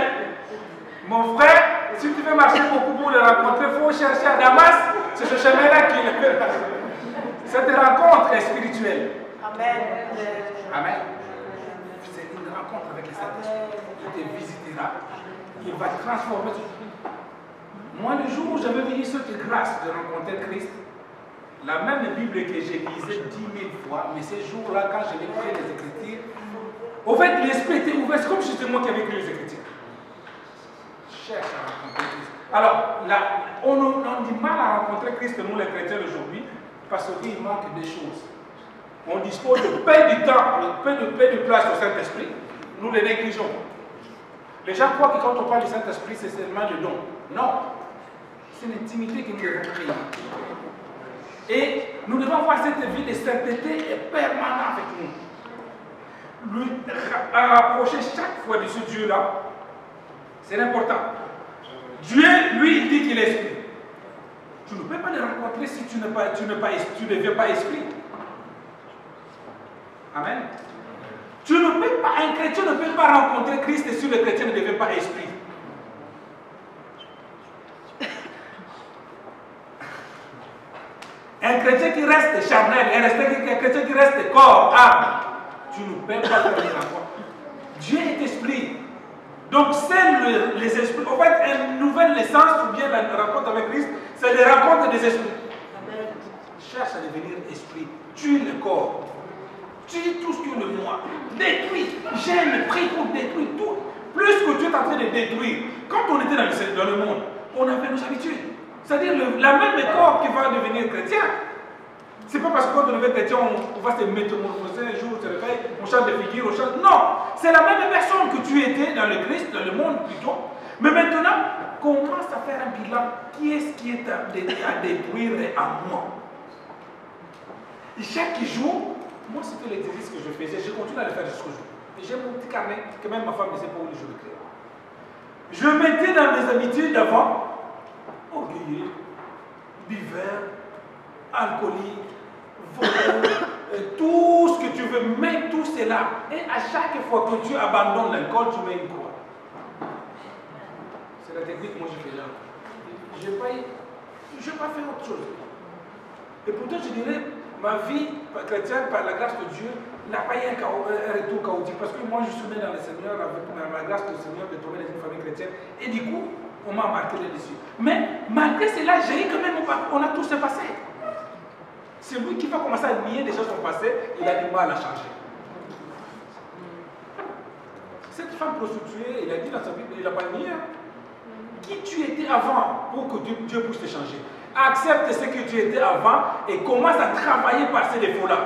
mon frère, si tu veux marcher beaucoup pour le rencontrer, il faut chercher à Damas, c'est ce chemin-là qu'il fait. Cette rencontre est spirituelle. Amen. Amen. C'est une rencontre avec le Saint-Esprit. Il te visitera, il va transformer. Moi, le jour où j'avais eu cette grâce de rencontrer Christ, la même Bible que j'ai lisée 10 000 fois, mais ces jours-là, quand je l'ai pris les Écritures, au fait, l'esprit était ouvert, c'est comme si c'était moi qui avais écrit les Écritures. Cherche à rencontrer Christ. Alors, là, on a du mal à rencontrer Christ, nous les chrétiens aujourd'hui, parce qu'il manque des choses. On dispose de peu de temps, peu de place au Saint-Esprit, nous les négligeons. Les gens croient que quand on parle du Saint-Esprit, c'est seulement le don. Non. C'est l'intimité que nous devons créer. Et nous devons voir cette vie de sainteté permanente avec nous. Lui rapprocher chaque fois de ce Dieu-là, c'est important. Dieu, lui, il dit qu'il est esprit. Tu ne peux pas le rencontrer si tu ne deviens pas esprit. Amen. Tu ne peux pas, un chrétien ne peut pas rencontrer Christ si le chrétien ne devient pas esprit. Un chrétien qui reste charnel, un chrétien qui reste corps, âme, tu ne peux pas faire les rencontres. Dieu est esprit. Donc c'est les esprits. En fait, une nouvelle naissance ou bien la rencontre avec Christ, c'est les rencontres des esprits. Cherche à devenir esprit. Tue le corps. Tue tout ce que le moi. Détruis. J'aime, prie pour détruire tout. Plus que tu es en train de détruire. Quand on était dans le monde, on avait nos habitudes. C'est-à-dire la même école qui va devenir chrétien. C'est pas parce que quand on devient chrétien, on va se métamorphoser un jour, on se réveille, on change de figure, on change. Non! C'est la même personne que tu étais dans le Christ, dans le monde plutôt. Mais maintenant, commence à faire un bilan. Qui est-ce qui est à détruire en moi? Et chaque jour, moi c'était l'exercice que je faisais, je continue à le faire jusqu'au jour. Et j'ai mon petit carnet, que même ma femme ne sait pas où je le crée. Je mettais dans mes habitudes d'avant, orgueilleux, buveur, alcoolique, voleur, tout ce que tu veux, mets tout cela. Et à chaque fois que tu abandonnes l'alcool, tu mets une croix. C'est la technique que moi je fais là. Je n'ai pas fait autre chose. Et pourtant, je dirais, ma vie chrétienne, par la grâce de Dieu, n'a pas eu un retour chaotique. Parce que moi, je suis né dans le Seigneur, avec la grâce du Seigneur, de tomber dans une famille chrétienne. Et du coup, on m'a marqué là-dessus. Mais malgré cela, j'ai eu quand même, on a tout ce passé. C'est lui qui va commencer à nier déjà son passé, il a du mal à changer. Cette femme prostituée, il a dit dans sa Bible, il n'a pas nié. Qui tu étais avant pour que Dieu puisse te changer. Accepte ce que tu étais avant et commence à travailler par ces défauts-là.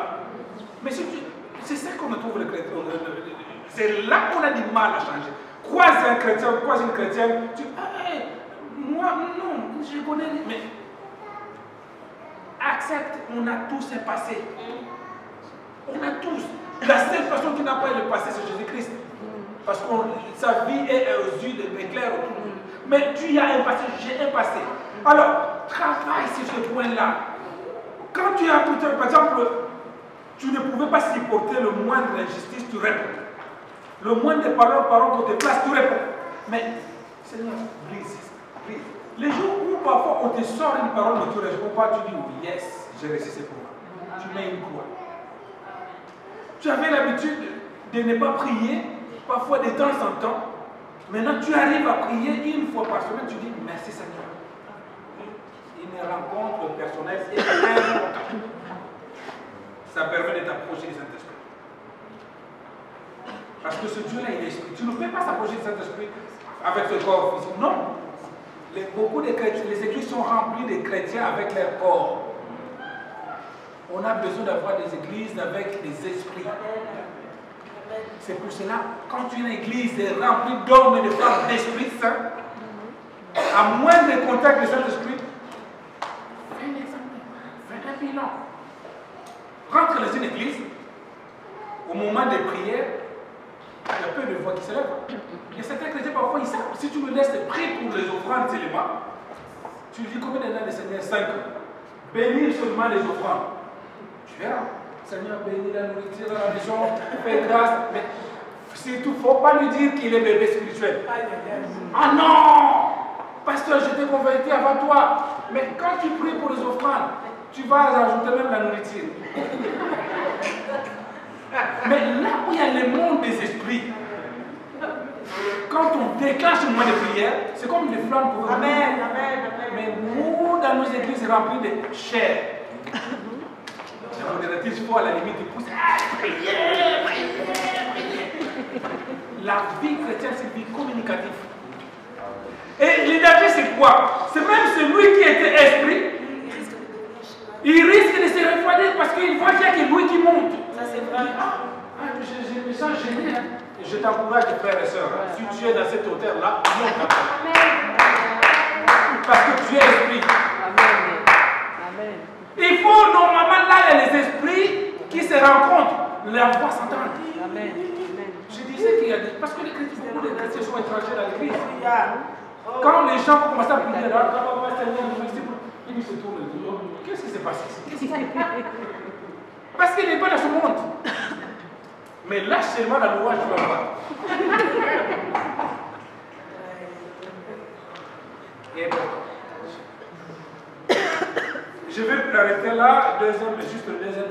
Mais c'est ça qu'on trouve le chrétien. C'est là qu'on a du mal à changer. Croise un chrétien, croise une chrétienne, tu dis, hey, moi, non, je connais, mais accepte, on a tous un passé. On a tous. La seule personne qui n'a pas eu le passé, c'est Jésus-Christ. Parce que sa vie est aux yeux de clair autour de nous. Mais tu as un passé, j'ai un passé. Alors, travaille sur ce point-là. Quand tu as, par exemple, tu ne pouvais pas supporter le moindre injustice, tu réponds. Le moindre paroles qu'on te place, tu réponds. Mais, Seigneur, brise. Les jours où parfois on te sort une parole, mais tu ne réponds pas, tu dis oui, yes, j'ai réussi ce pouvoir. Tu mets une croix. Tu avais l'habitude de ne pas prier, parfois de temps en temps. Maintenant, tu arrives à prier une fois par semaine, tu dis merci Seigneur. Une rencontre personnelle est importante. Ça permet de t'approcher du Saint-Esprit. Parce que ce Dieu-là, il est esprit. Tu ne peux pas s'approcher du Saint-Esprit avec ce corps physique. Non. Beaucoup de chrétiens, les églises sont remplies de chrétiens avec leur corps. On a besoin d'avoir des églises avec des esprits. C'est pour cela, quand une église est remplie d'hommes et de femmes d'Esprit Saint, à moins de contact de Saint-Esprit, fais un examen, fais un bilan. Rentre dans une église, au moment des prières, il y a peu de voix qui se lèvent. Et certains chrétiens, parfois, ils savent, si tu me laisses prier pour les offrandes seulement, tu dis combien d'années le Seigneur? 5 ans. Bénir seulement les offrandes. Tu verras. Seigneur, bénis la nourriture dans la maison, fais grâce. Mais surtout, il ne faut pas lui dire qu'il est bébé spirituel. Ah non! Pasteur, je t'ai converti avant toi. Mais quand tu pries pour les offrandes, tu vas ajouter même la nourriture. Mais là où il y a le monde des esprits, quand on déclenche le moment de prière, c'est comme des flammes pour Amen, amen, amen. Mais nous, dans nos églises remplies de chair, la modératrice, il faut à la limite de pousser. Priez. La vie chrétienne, c'est une vie communicative. Et le danger, c'est quoi? C'est même celui qui était esprit, il risque de se refroidir parce qu'il voit qu'il y a que lui qui monte. Ça, c'est vrai. Je me sens gêné. Hein. Je t'encourage, frères et sœurs. Si tu es dans cette hauteur-là, monte après. Parce que tu es esprit. Amen. Amen. Il faut normalement, là, il y a les esprits qui se rencontrent. La voix s'entend. Amen. Je disais qu'il y a des... Parce que les chrétiens, beaucoup de chrétiens sont étrangers dans l'église. Quand les gens commencent à prier, là, ils se tournent. Qu'est-ce qui s'est passé ici? Parce qu'il n'est pas dans ce monde. Mais lâche seulement la louange, tu vas voir. Et bon. Je vais l'arrêter là. Juste le deuxième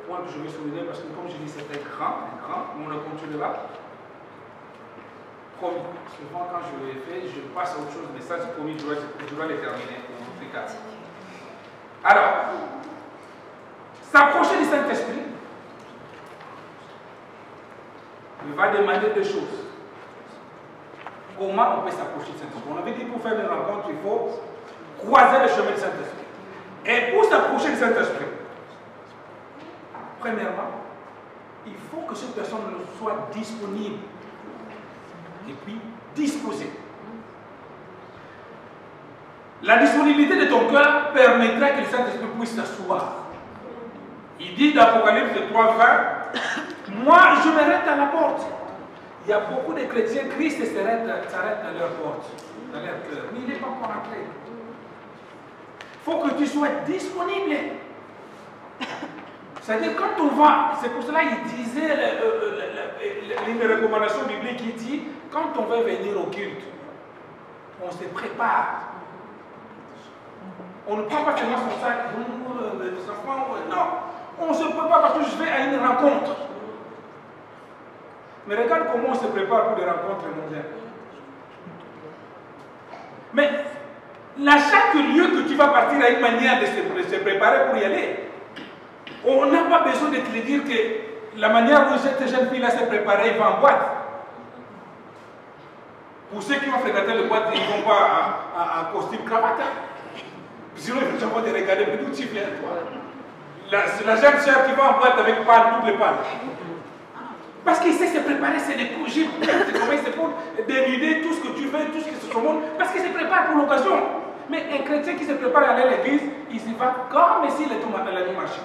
point que je vais souligner, parce que comme je dis, c'est un grand, on le continuera. Promis. Souvent, quand je l'ai fait, je passe à autre chose, mais ça, c'est promis, je dois les terminer pour tous les cas. Alors, s'approcher du Saint-Esprit, il va demander deux choses. Comment on peut s'approcher du Saint-Esprit? On avait dit pour faire une rencontre, il faut croiser le chemin du Saint-Esprit. Et pour s'approcher du Saint-Esprit, premièrement, il faut que cette personne soit disponible et puis disposée. La disponibilité de ton cœur permettra que le Saint-Esprit puisse s'asseoir. Il dit dans l'Apocalypse 3:20, moi je m'arrête à la porte. Il y a beaucoup de chrétiens, Christ s'arrête à leur porte, dans leur cœur, mais il n'est pas encore entré. Il faut que tu sois disponible. C'est-à-dire quand on va, c'est pour cela qu'il disait une recommandation biblique qui dit, quand on va venir au culte, on se prépare. On ne prend pas seulement son sac, les enfants, non, on se prépare parce que je vais à une rencontre. Mais regarde comment on se prépare pour des rencontres mondiales. Mais à chaque lieu que tu vas partir à une manière de se préparer pour y aller. On n'a pas besoin de te le dire que la manière dont cette jeune fille-là s'est préparée, il va en boîte. Pour ceux qui vont fréquenter le boîte, ils ne vont pas en costume cravate. Sinon, ils vont te regarder, mais d'où tu viens, toi? La jeune soeur qui va en boîte avec pâles, toutes les pâles. Parce qu'il sait se préparer, c'est des projets, c'est pour dénuder tout ce que tu veux, tout ce qui se monde, parce qu'il se prépare pour l'occasion. Mais un chrétien qui se prépare à aller à l'église, il s'y va comme s'il est tout matin la nuit marché.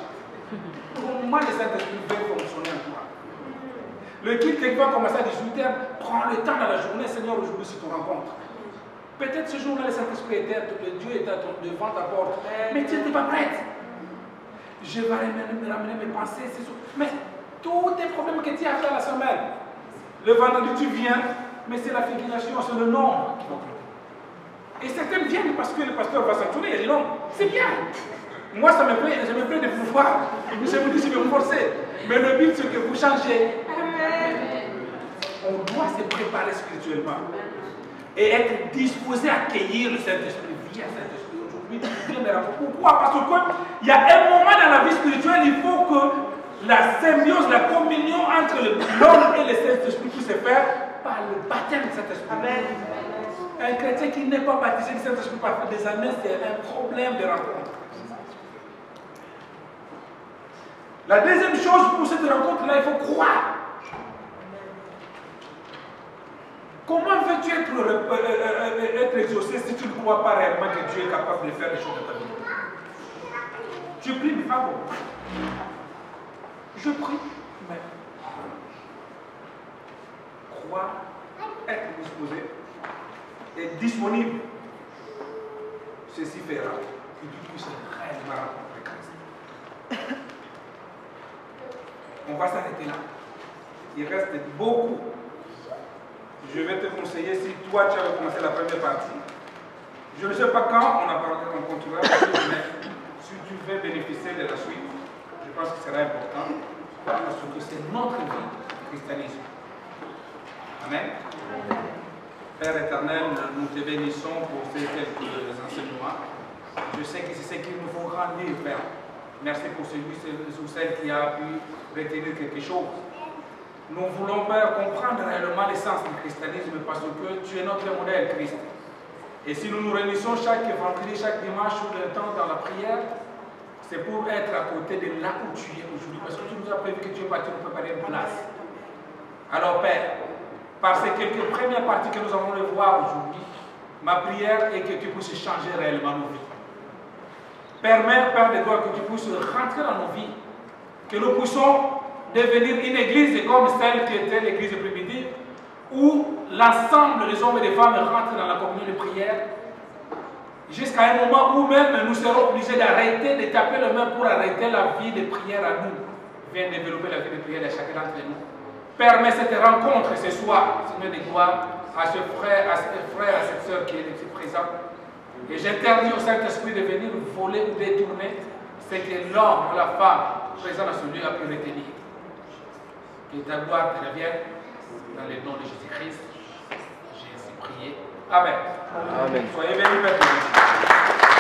Comment le Saint-Esprit va fonctionner en toi? Le culte qui va commencer à 18h, prends le temps dans la journée, Seigneur, aujourd'hui, si tu rencontres. Peut-être ce jour-là, le Saint-Esprit était, le Dieu était devant ta porte, mais tu n'étais pas prête. Je vais ramener mes pensées, c'est sûr. Mais tous tes problèmes que tu as fait la semaine, le vendredi tu viens, mais c'est la figuration, c'est le nom qui va compter. Et certains viennent parce que le pasteur va sanctionner, il dit non, c'est bien. Moi, ça me plaît, je me plaît de vous voir. Je vous dis, je vais vous forcer. Mais le but, c'est que vous changez. On doit se préparer spirituellement et être disposé à accueillir le Saint-Esprit. Viens, Saint-Esprit, aujourd'hui. Pourquoi? Parce qu'il y a un moment dans la vie spirituelle, il faut que la symbiose, la communion entre l'homme et le Saint-Esprit puisse se faire par le baptême du Saint-Esprit. Un chrétien qui n'est pas baptisé du Saint-Esprit par des années, c'est un problème de rencontre. La deuxième chose pour cette rencontre-là, il faut croire. Comment veux-tu être exaucé si tu ne crois pas réellement que Dieu est capable de faire les choses de ta vie? Tu pries, mais pas bon. Je prie, mais croire, être disposé, être disponible. Ceci fera que tu puisses réellement rencontrer Christ. On va s'arrêter là. Il reste beaucoup. Je vais te conseiller, si toi tu as commencé la première partie, je ne sais pas quand on a parlé en contrôleur, mais si tu veux bénéficier de la suite, je pense que ce sera important, parce que c'est notre vie, le christianisme. Amen. Père éternel, nous te bénissons pour ces quelques enseignements. Je sais que c'est ce qui nous faut grandir, Père. Merci pour celui ou celle qui a pu retenir quelque chose. Nous voulons, Père, comprendre réellement l'essence du christianisme parce que tu es notre modèle, Christ. Et si nous nous réunissons chaque vendredi, chaque dimanche ou le temps dans la prière, c'est pour être à côté de là où tu es aujourd'hui parce que tu nous as prévu que tu es parti nous préparer une place. Alors, Père, par ces quelques premières parties que nous allons le voir aujourd'hui, ma prière est que tu puisses changer réellement nos vies. Permets, Père de gloire, que tu puisses rentrer dans nos vies, que nous puissions devenir une église comme celle qui était l'église primitive, où l'ensemble des hommes et des femmes rentrent dans la communion de prière, jusqu'à un moment où même nous serons obligés d'arrêter, de taper les mains pour arrêter la vie de prière à nous. Viens développer la vie de prière de chacun d'entre nous. Permets cette rencontre ce soir, Seigneur de gloire, à ce frère, à cette soeur qui est ici présente. Et j'interdis au Saint-Esprit de venir voler ou détourner ce que l'homme ou la femme présent dans ce lieu a pu retenir. Que ta gloire te revienne dans le nom de Jésus-Christ. J'ai ainsi prié. Amen. Amen. Soyez bénis, Père.